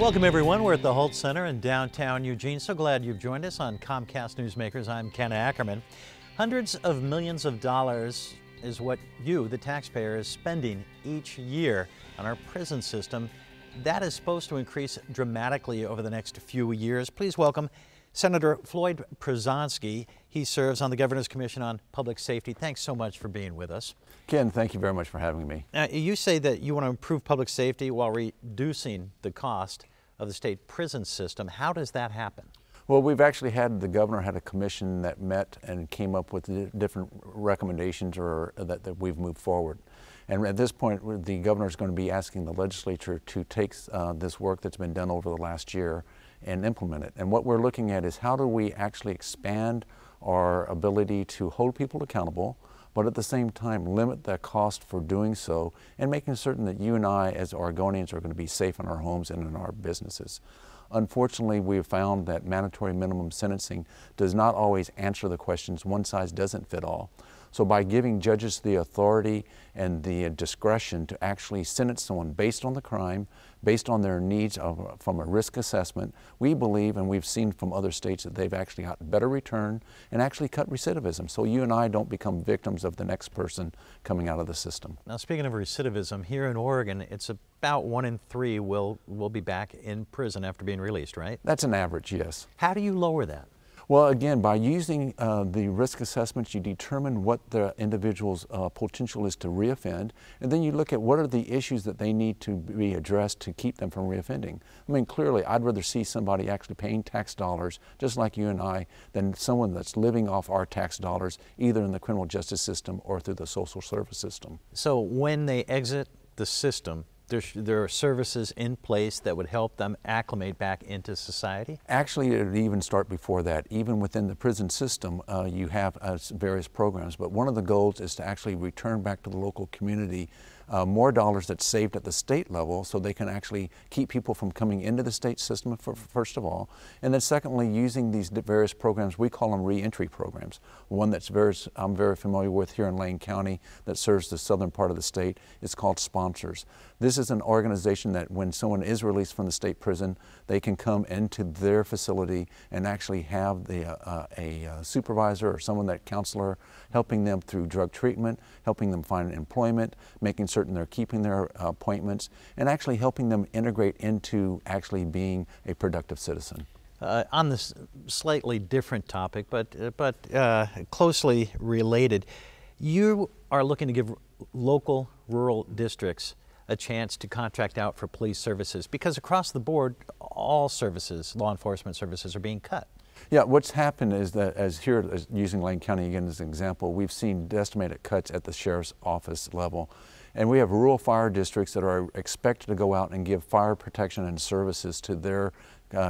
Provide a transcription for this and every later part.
Welcome everyone. We're at the Hult Center in downtown Eugene. So glad you've joined us on Comcast Newsmakers. I'm Ken Ackerman. Hundreds of millions of dollars is what you, the taxpayer, is spending each year on our prison system. That is supposed to increase dramatically over the next few years. Please welcome Senator Floyd Prozanski. He serves on the Governor's Commission on Public Safety. Thanks so much for being with us. Ken, thank you very much for having me. You say that you want to improve public safety while reducing the cost of the state prison system. How does that happen? Well, we've actually had, the governor had a commission that met and came up with different recommendations that we've moved forward. And at this point, the governor is going to be asking the legislature to take this work that's been done over the last year and implement it. And what we're looking at is how do we actually expand our ability to hold people accountable, but at the same time limit the cost for doing so and making certain that you and I as Oregonians are going to be safe in our homes and in our businesses. Unfortunately, we have found that mandatory minimum sentencing does not always answer the questions. One size doesn't fit all. So by giving judges the authority and the discretion to actually sentence someone based on the crime, based on their needs from a risk assessment, we believe, and we've seen from other states, that they've actually got better return and actually cut recidivism. So you and I don't become victims of the next person coming out of the system. Now, speaking of recidivism, here in Oregon, it's about 1 in 3 will be back in prison after being released, right? That's an average, yes. How do you lower that? Well, again, by using the risk assessments, you determine what the individual's potential is to reoffend, and then you look at what are the issues that they need to be addressed to keep them from reoffending. I mean, clearly, I'd rather see somebody actually paying tax dollars, just like you and I, than someone that's living off our tax dollars, either in the criminal justice system or through the social service system. So when they exit the system, there are services in place that would help them acclimate back into society? Actually, it would even start before that. Even within the prison system, you have various programs, but one of the goals is to actually return back to the local community more dollars that's saved at the state level so they can actually keep people from coming into the state system, first of all. And then secondly, using these various programs, we call them re-entry programs. One that's I'm very familiar with here in Lane County that serves the southern part of the state is called Sponsors. This is an organization that when someone is released from the state prison, they can come into their facility and actually have a supervisor or someone, that counselor, helping them through drug treatment, helping them find employment, making certain they're keeping their appointments, and actually helping them integrate into actually being a productive citizen. On this slightly different topic, but closely related, you are looking to give local rural districts a chance to contract out for police services, because across the board, all services, law enforcement services, are being cut. Yeah, what's happened is that, using Lane County again as an example, we've seen estimated cuts at the sheriff's office level. And we have rural fire districts that are expected to go out and give fire protection and services to their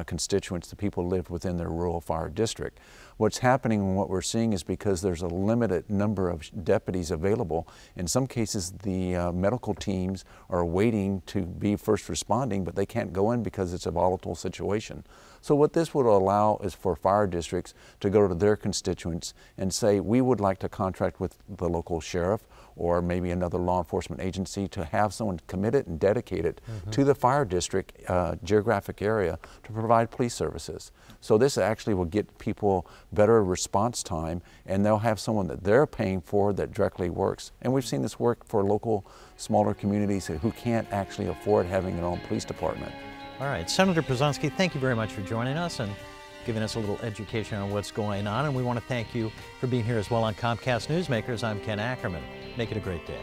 constituents, the people who live within their rural fire district. What's happening and what we're seeing is because there's a limited number of deputies available, in some cases the medical teams are waiting to be first responding, but they can't go in because it's a volatile situation. So what this would allow is for fire districts to go to their constituents and say, we would like to contract with the local sheriff or maybe another law enforcement agency to have someone committed and dedicated to the fire district geographic area to provide police services. So this actually will get people better response time, and they'll have someone that they're paying for that directly works. And we've seen this work for local smaller communities who can't actually afford having their own police department. All right, Senator Prozanski, thank you very much for joining us and giving us a little education on what's going on. And we want to thank you for being here as well on Comcast Newsmakers. I'm Ken Ackerman. Make it a great day.